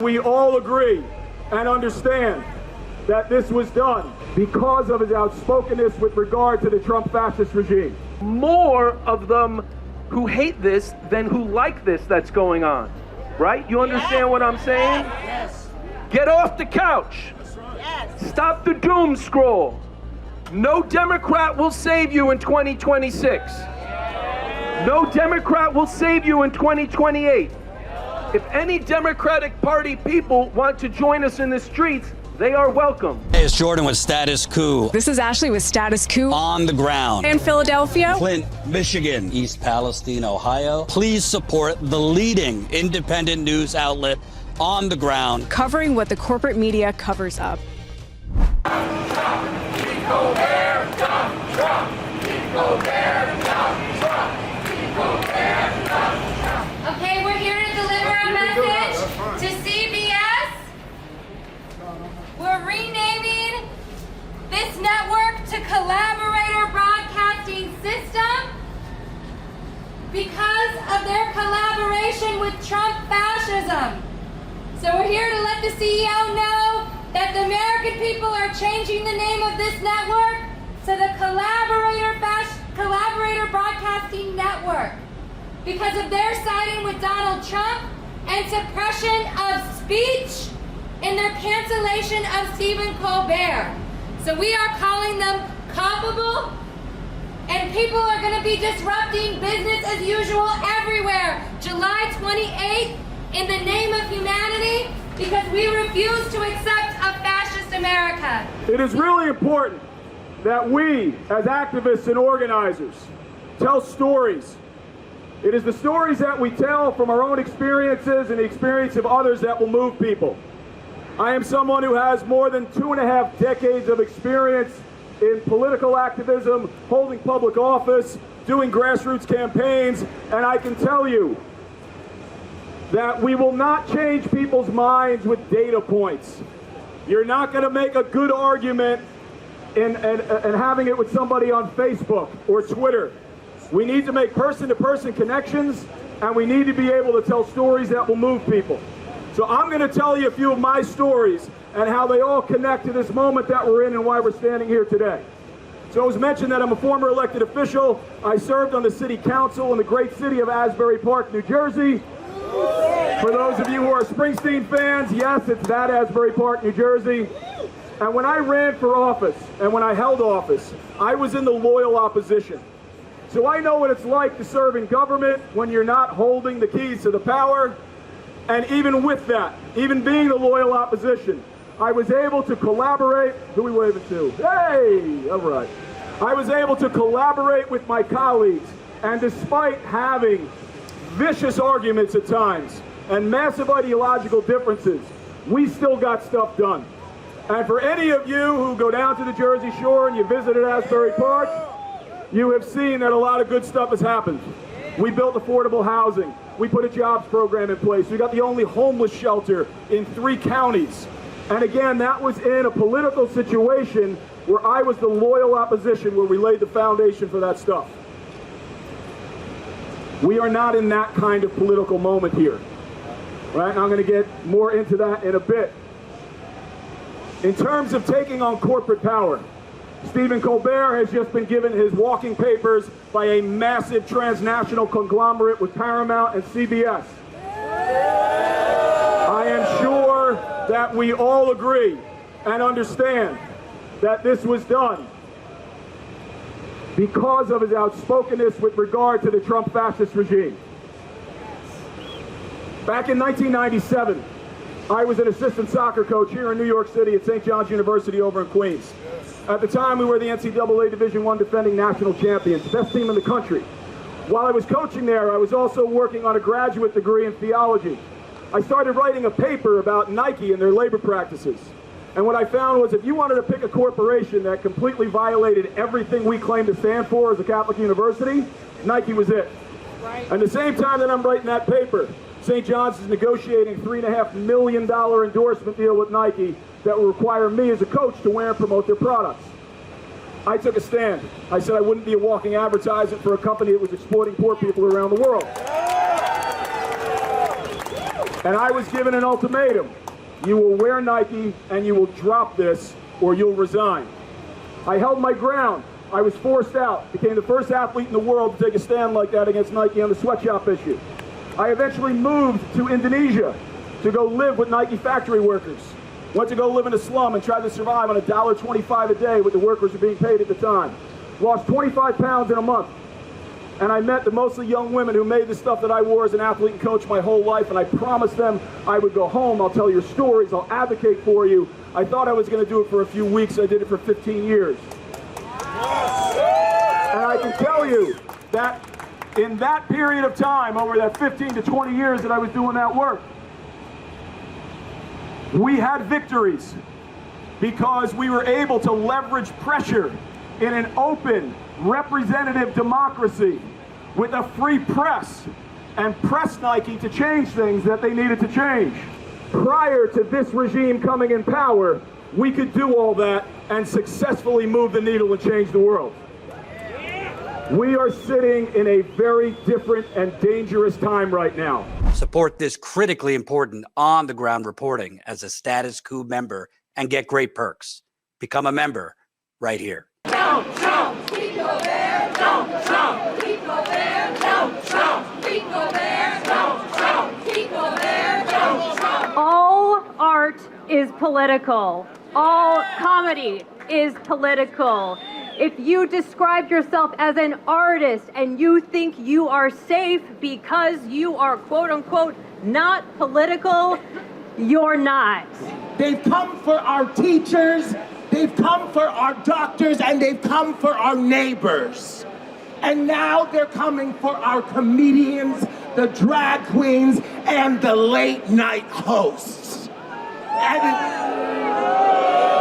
We all agree and understand that this was done because of his outspokenness with regard to the Trump fascist regime. More of them who hate this than who like this that's going on, right? You understand what I'm saying? Yes. Get off the couch. Yes. Stop the doom scroll. No Democrat will save you in 2026. No Democrat will save you in 2028. If any Democratic Party people want to join us in the streets, they are welcome. Hey, it's Jordan with Status Coup. This is Ashley with Status Coup. On the ground. In Philadelphia. Flint, Michigan. East Palestine, Ohio. Please support the leading independent news outlet on the ground. Covering what the corporate media covers up. Okay, we're here to deliver a message to CBS. We're renaming this network to Collaborator Broadcasting System because of their collaboration with Trump fascism. So we're here to let the CEO know that the American people are changing the name of this network to the Collaborator Broadcasting Network because of their siding with Donald Trump and suppression of speech in their cancellation of Stephen Colbert. So we are calling them culpable, and people are going to be disrupting business as usual everywhere. July 28th, in the name of humanity, because we refuse to accept a fascist America. It is really important that we, as activists and organizers, tell stories. It is the stories that we tell from our own experiences and the experience of others that will move people. I am someone who has more than 2.5 decades of experience in political activism, holding public office, doing grassroots campaigns, and I can tell you that we will not change people's minds with data points. You're not going to make a good argument in having it with somebody on Facebook or Twitter. We need to make person-to-person connections, and we need to be able to tell stories that will move people. So I'm going to tell you a few of my stories and how they all connect to this moment that we're in and why we're standing here today. So it was mentioned that I'm a former elected official. I served on the city council in the great city of Asbury Park, New Jersey. For those of you who are Springsteen fans, yes, it's that Asbury Park, New Jersey. And when I ran for office and when I held office, I was in the loyal opposition. So I know what it's like to serve in government when you're not holding the keys to the power. And even with that, even being the loyal opposition, I was able to collaborate. Who are we waving to? Hey, all right. I was able to collaborate with my colleagues. And despite having vicious arguments at times and massive ideological differences, we still got stuff done. And for any of you who go down to the Jersey Shore and you visited Asbury Park, you have seen that a lot of good stuff has happened. We built affordable housing. We put a jobs program in place. We got the only homeless shelter in 3 counties. And again, that was in a political situation where I was the loyal opposition, where we laid the foundation for that stuff. We are not in that kind of political moment here. Right? And I'm going to get more into that in a bit. In terms of taking on corporate power, Stephen Colbert has just been given his walking papers by a massive transnational conglomerate with Paramount and CBS. I am sure that we all agree and understand that this was done because of his outspokenness with regard to the Trump fascist regime. Back in 1997, I was an assistant soccer coach here in New York City at St. John's University over in Queens. At the time, we were the NCAA Division I defending national champions, best team in the country. While I was coaching there, I was also working on a graduate degree in theology. I started writing a paper about Nike and their labor practices. And what I found was if you wanted to pick a corporation that completely violated everything we claim to stand for as a Catholic university, Nike was it. Right. And at the same time that I'm writing that paper, St. John's is negotiating a $3.5 million endorsement deal with Nike that will require me as a coach to wear and promote their products. I took a stand. I said I wouldn't be a walking advertisement for a company that was exploiting poor people around the world. And I was given an ultimatum. You will wear Nike and you will drop this or you'll resign. I held my ground. I was forced out. Became the first athlete in the world to take a stand like that against Nike on the sweatshop issue. I eventually moved to Indonesia to go live with Nike factory workers. Went to go live in a slum and tried to survive on $1.25 a day what the workers were being paid at the time. Lost 25 pounds in a month. And I met the mostly young women who made the stuff that I wore as an athlete and coach my whole life, and I promised them I would go home, I'll tell your stories, I'll advocate for you. I thought I was going to do it for a few weeks, I did it for 15 years. And I can tell you that in that period of time, over that 15 to 20 years that I was doing that work, we had victories because we were able to leverage pressure in an open, representative democracy with a free press and press Nike to change things that they needed to change. Prior to this regime coming in power, we could do all that and successfully move the needle and change the world. We are sitting in a very different and dangerous time right now. Support this critically important on-the-ground reporting as a Status Coup member and get great perks. Become a member right here. Don't Trump, we go there. Don't Trump, we go there. Don't Trump, we go there. Don't Trump, we go there. Don't Trump. All art is political. All comedy is political. If you describe yourself as an artist and you think you are safe because you are quote unquote not political, you're not. They've come for our teachers, they've come for our doctors, and they've come for our neighbors. And now they're coming for our comedians, the drag queens, and the late night hosts. And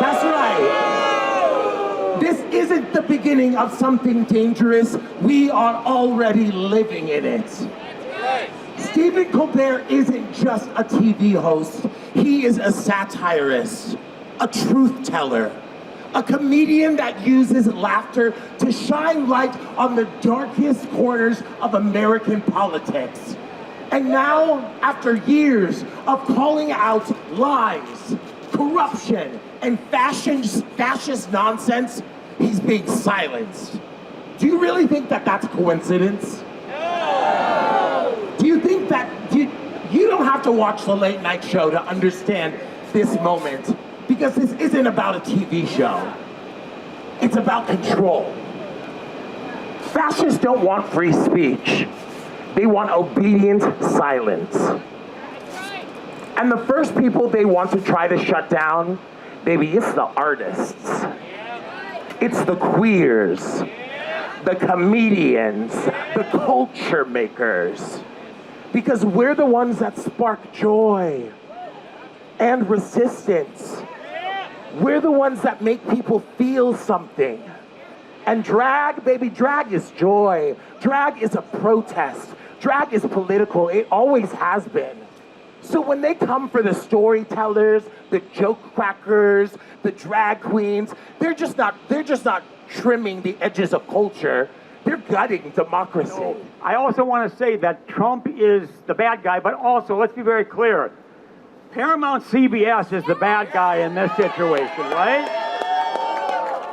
that's right. This isn't the beginning of something dangerous. We are already living in it. Stephen Colbert isn't just a TV host. He is a satirist, a truth teller, a comedian that uses laughter to shine light on the darkest corners of American politics. And now, after years of calling out lies, corruption, and fascist nonsense, he's being silenced. Do you really think that that's coincidence? No! Do you think that, you don't have to watch the late night show to understand this moment, because this isn't about a TV show. It's about control. Fascists don't want free speech. They want obedient silence. And the first people they want to try to shut down, baby, it's the artists. It's the queers, the comedians, the culture makers. Because we're the ones that spark joy and resistance. We're the ones that make people feel something. And drag, baby, drag is joy. Drag is a protest. Drag is political. It always has been. So when they come for the storytellers, the joke crackers, the drag queens, they're just not trimming the edges of culture. They're gutting democracy. I also want to say that Trump is the bad guy, but also, let's be very clear, Paramount CBS is the bad guy in this situation, right?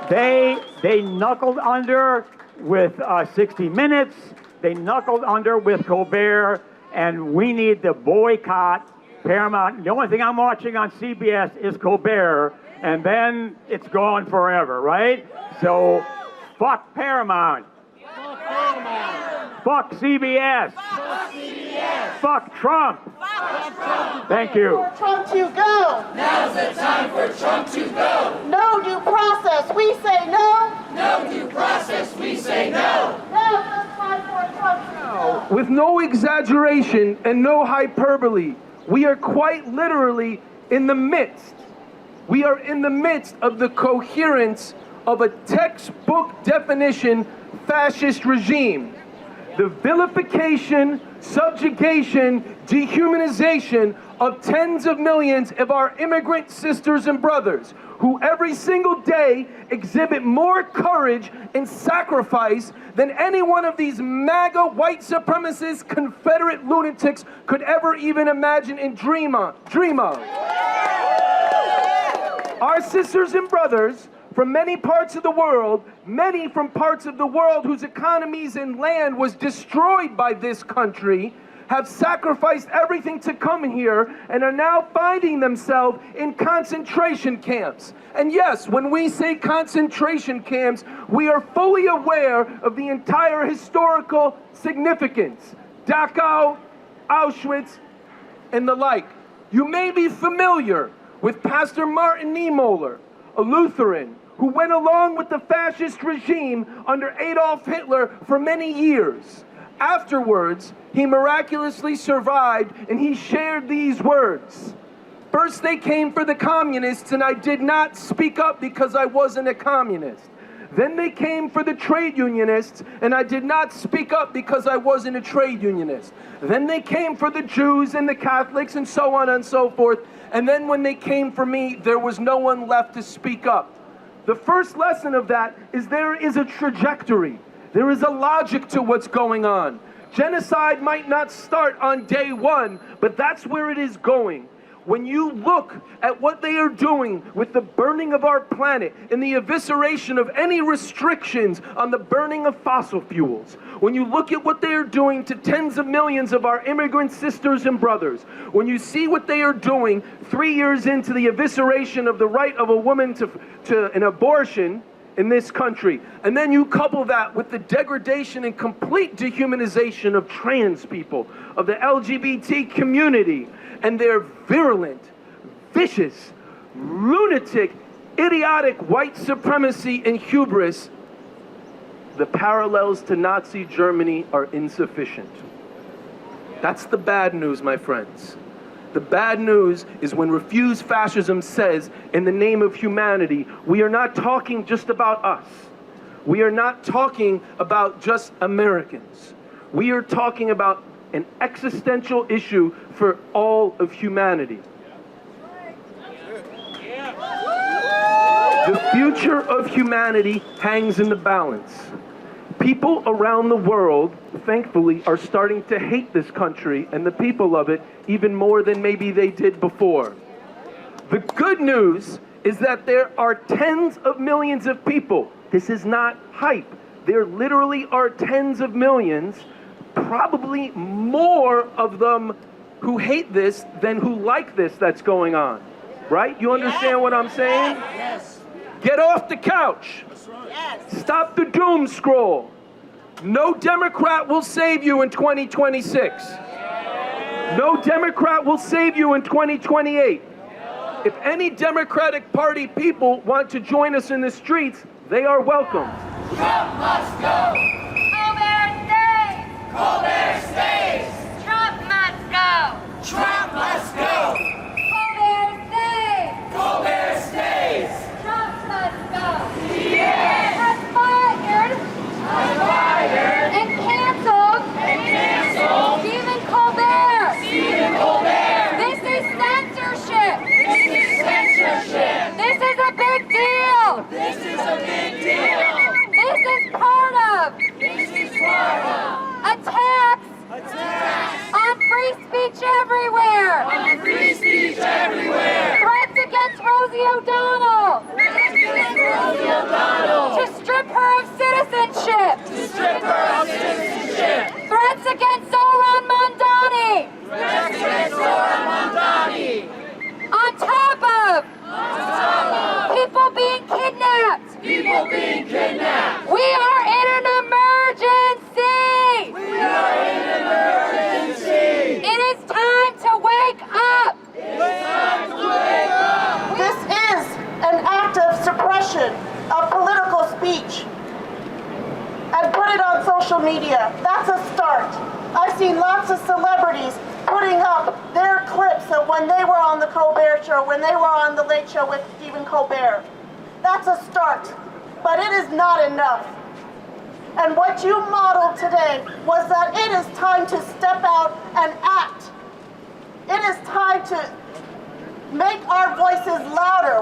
They knuckled under with 60 Minutes. They knuckled under with Colbert, and we need to boycott Paramount. The only thing I'm watching on CBS is Colbert, and then it's gone forever, right? So, fuck Paramount. Fuck Paramount. Fuck CBS. Fuck CBS. Fuck Trump. Fuck Trump. Thank you. Trump to go. Now's the time for Trump to go. No due process, we say no. No due process, we say no. Now's the time for Trump to go. With no exaggeration and no hyperbole, we are quite literally in the midst. We are in the midst of the coherence of a textbook definition fascist regime. the vilification, subjugation, dehumanization of tens of millions of our immigrant sisters and brothers who every single day exhibit more courage and sacrifice than any one of these MAGA white supremacist Confederate lunatics could ever even imagine and dream of. Our sisters and brothers from many parts of the world, many from parts of the world whose economies and land was destroyed by this country, have sacrificed everything to come here and are now finding themselves in concentration camps. And yes, when we say concentration camps, we are fully aware of the entire historical significance. Dachau, Auschwitz, and the like. You may be familiar with Pastor Martin Niemöller, a Lutheran, who went along with the fascist regime under Adolf Hitler for many years. Afterwards, he miraculously survived and he shared these words. First they came for the communists and I did not speak up because I wasn't a communist. Then they came for the trade unionists and I did not speak up because I wasn't a trade unionist. Then they came for the Jews and the Catholics and so on and so forth. And then when they came for me, there was no one left to speak up. The first lesson of that is there is a trajectory. There is a logic to what's going on. Genocide might not start on day one, but that's where it is going. When you look at what they are doing with the burning of our planet and the evisceration of any restrictions on the burning of fossil fuels, when you look at what they are doing to tens of millions of our immigrant sisters and brothers, when you see what they are doing 3 years into the evisceration of the right of a woman to an abortion in this country, and then you couple that with the degradation and complete dehumanization of trans people, of the LGBT community, and their virulent, vicious, lunatic, idiotic white supremacy and hubris, the parallels to Nazi Germany are insufficient. That's the bad news, my friends. The bad news is when Refuse Fascism says, in the name of humanity, we are not talking just about us. We are not talking about just Americans. We are talking about an existential issue for all of humanity. The future of humanity hangs in the balance. People around the world, thankfully, are starting to hate this country and the people of it even more than maybe they did before. The good news is that there are tens of millions of people. This is not hype. There literally are tens of millions, probably more of them who hate this than who like this that's going on. Right? You understand what I'm saying? Yes. Get off the couch. Yes. Stop the doom scroll. No Democrat will save you in 2026. No Democrat will save you in 2028. If any Democratic Party people want to join us in the streets, they are welcome. Trump must go. Colbert stays. Colbert stays. Trump must go. Trump must go. Colbert stays. Colbert stays. Trump must go. Yes. Has fired. Has fired. And canceled. And canceled. Stephen Colbert. Stephen Colbert. This is censorship. This is censorship. This is a big deal. This is a big deal. This is part of. This is part of. Attacks. Attacks. On free speech everywhere. On free speech everywhere. Threats against Rosie O'Donnell. Threats against Rosie O'Donnell. To strip her of citizenship. To strip her of citizenship. Threats against Zoran Mondani. Threats against Zoran Mondani. On top of. People being kidnapped. People being kidnapped. We are in an emergency. We are in an emergency. It is time to wake up. It's time to wake up. This is an act of suppression of political speech. And put it on social media. That's a start. I've seen lots of celebrities putting up their clips of when they were on the Colbert Show, when they were on the Late Show with Stephen Colbert. That's a start, but it is not enough. And what you modeled today was that it is time to step out and act. It is time to make our voices louder.